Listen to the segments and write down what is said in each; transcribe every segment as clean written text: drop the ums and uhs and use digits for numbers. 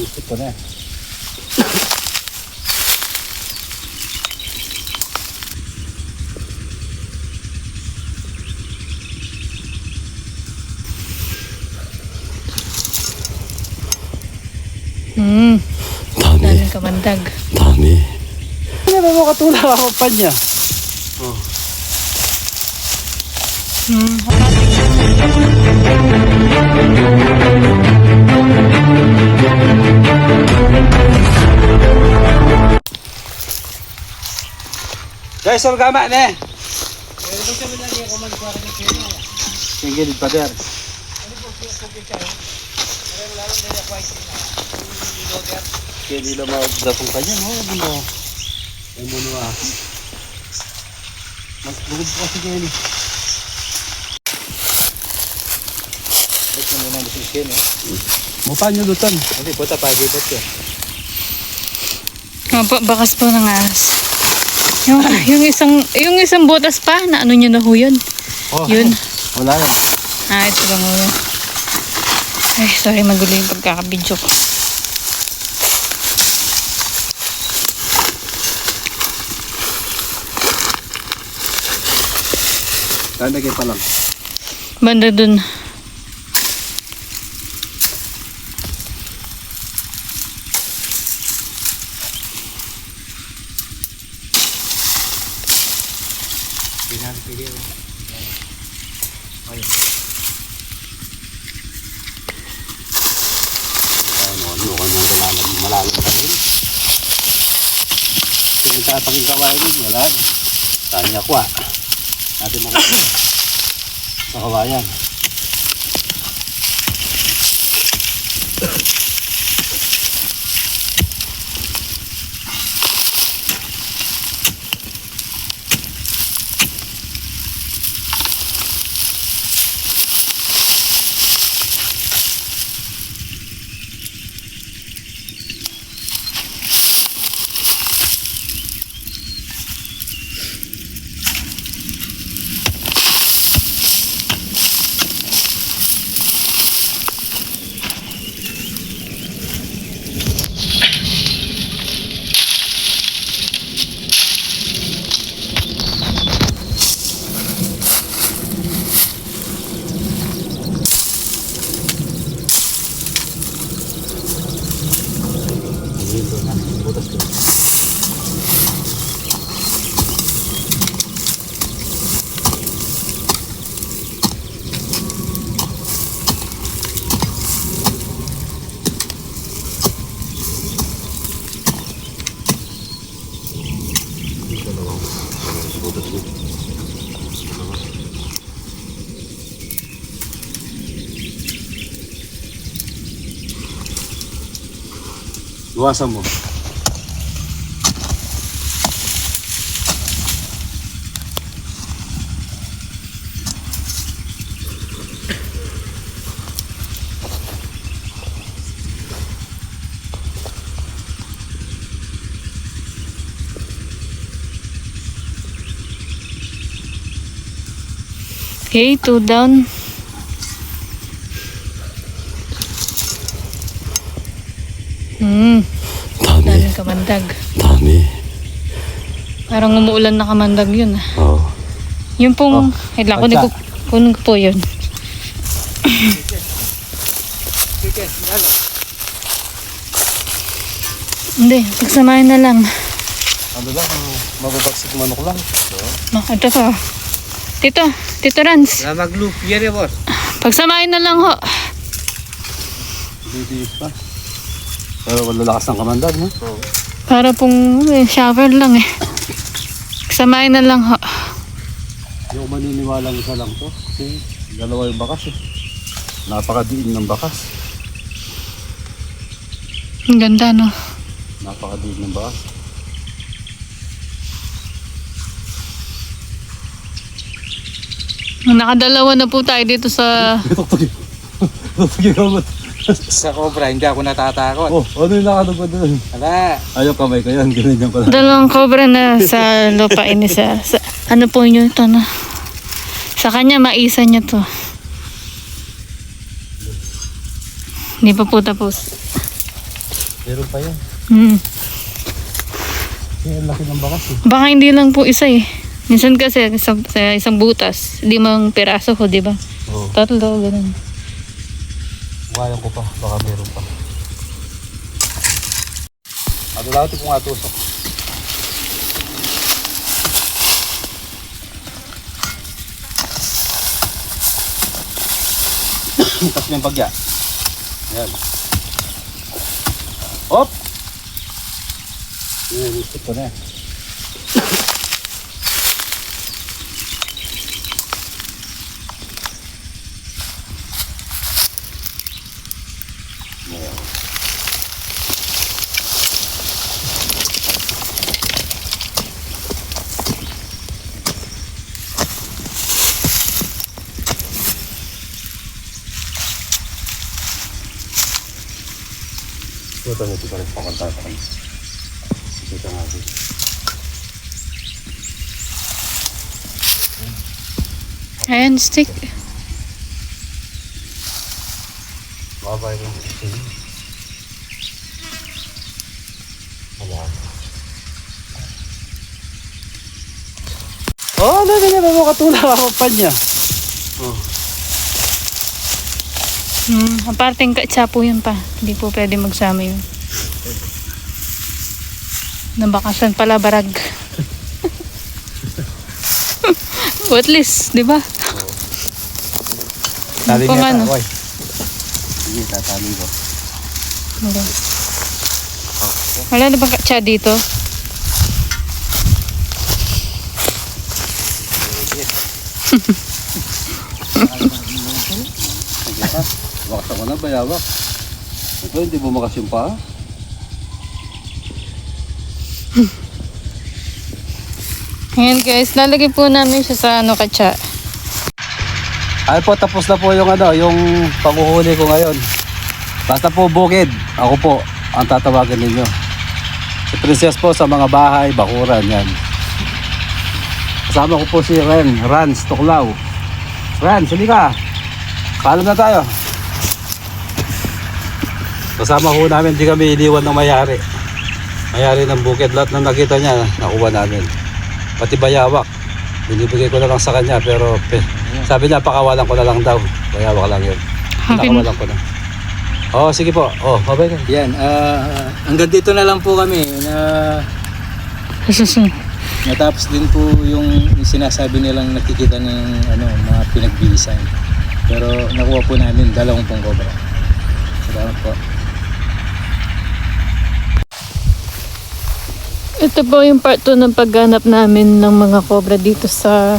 Isip ko na. Dami kamandag. Dami. Ano mo katulak ako pa niya? Oh. Guys, all gama ne. Yung gilid pa der. Kaya nila magdatong kanya, no? Ano? Ay mo na. Mas bugod po kasi kayo ni. Ito muna ang siya, no? Mukha nyo lutan. Hindi po tapagi po siya. Bakas po ng ahas. Yung isang butas pa, na ano nyo na ho yun? Oh, yun. Wala na. Ito lang ho yun. Ay, sorry, magulo yung pagkakabidyo ko. Lalagay pa lang. Banda dun. Malalim na rin. Kung tatangin kawain yun, wala. Tanya ko natin makita sa kawayan. Luwasan mo. Okay, 2 down. Dami kamandag. Dami. Parang umuulan na kamandag yun. Oo. Yung pong, kunin ko po yun. Hindi, pagsamahin na lang. Ano lang, mababaksik manok lang. Ito pa. Tito Rans. Mag-loop, yan boss. Pagsamahin na lang ho. Dito pa. Pero wala lakas ng kamandag, no? Oo. Para pong shower lang eh. Pagsamahin na lang ho. Hindi ko maniniwalang isa lang to. Kasi dalawa yung bakas eh. Napakadiin ng bakas. Ang ganda no. Napakadiin ng bakas. Nakadalawa na po tayo dito sa... Sa cobra, hindi ako natatakot. Oh, ano yung nakanog ko doon? Wala. Ayaw kamay ko yan, ganyan pala. Dalawang cobra na sa lupain ni sa ano po nyo ito na. Sa kanya, maisa niya to. Hindi pa po tapos. Meron pa yan. Hmm. Kaya ang laki ng bakas eh. Baka hindi lang po isa eh. Minsan kasi sa isang butas, 5 piraso ko, di ba? Oo. 3, ganun. Bukayan ko pa. Baka meron pa. Ano lang ito kung atusok. Tapos may bagya. Ayan. Hop! Inisip ko na yan. Ito nito pa rin pakanta pa rin. Ito nga rin. Ayan, stick. Babay rin. Wala. Oh, ano ganyan mo katulak ako pa niya. Oh. Ang parteng katsapo yun pa. Hindi po pwede magsama yun. Nabakasan pala barag. At least, di ba? Tali Kung niya ano. ta, oy. Sige, tatali ko. Wala. Wala na bang katsa dito? Bakas ako na, bayawak. Ito, hindi bumakas yung paa. Ayan guys, lalagay po namin siya sa katsa. Ay po, tapos na po yung yung panghuhuli ko ngayon. Basta po bukid, ako po ang tatawagan ninyo. Si Princess po sa mga bahay, bakuran yan. Kasama ko po si Rans Tuklaw. Rans, hindi ka. Paalam na tayo. Kasama ko namin, di kami iniwan ng mayari. Mayari ng bukid, lahat ng nakita niya, nakuha namin. Pati bayawak, binibigay ko na lang sa kanya, pero sabi niya, pakawalan ko na lang daw. Bayawak lang yun. Nakawalan ko na. Oh, sige po. Oh, babay ka. Yan, hanggang dito na lang po kami na natapos din po yung sinasabi nilang nakikita ng mga pinagbihisan. Pero nakuha po namin 2 pong cobra. Salamat po. Ito po yung part 2 ng pagganap namin ng mga cobra dito sa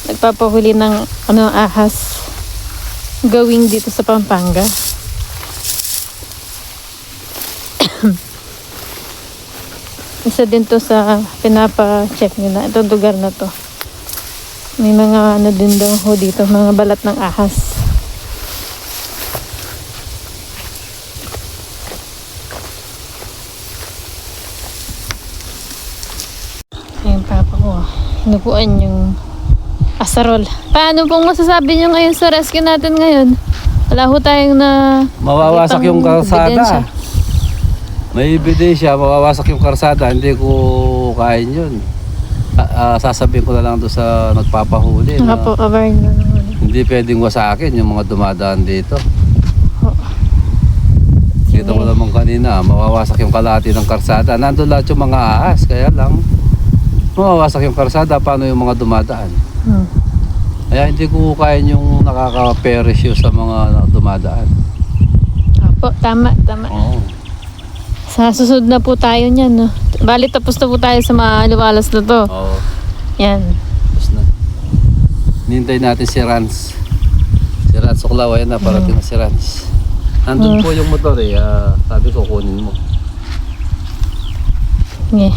nagpapahuli ng ahas gawing dito sa Pampanga. Isa din to sa pinapa-check nila itong lugar na to. May mga din daw ho dito, mga balat ng ahas. Ayun, papa ko. Napuan yung asarol. Paano pong masasabi nyo ngayon sa rescue natin ngayon? Wala ho tayong Mawawasak yung kalsada. ebidensya. May ebidensya, mawawasak yung kalsada. Hindi ko kain yun. Sasabihin ko na lang doon sa nagpapahuli na Nakapo-cover nyo naman. hindi pwedeng wasakin yung mga dumadaan dito. Kita mo naman kanina, mawawasak yung kalahati ng kalsada. Nandun lahat yung mga ahas, kaya lang mawawasak yung kalsada. Paano yung mga dumadaan? Kaya hindi ko kain yung nakaka-perish sa mga dumadaan. Opo, tama. Oo. Sa susunod na po tayo niyan, no? Bali, tapos na po tayo sa mga lumalas na to. Oo. Yan. Tapos na. Nintay natin si Rans. Si Rans Tuklaw, ayan na, parating na si Rans. Nandun po yung motor eh. Sabi ko, kunin mo. Yeah.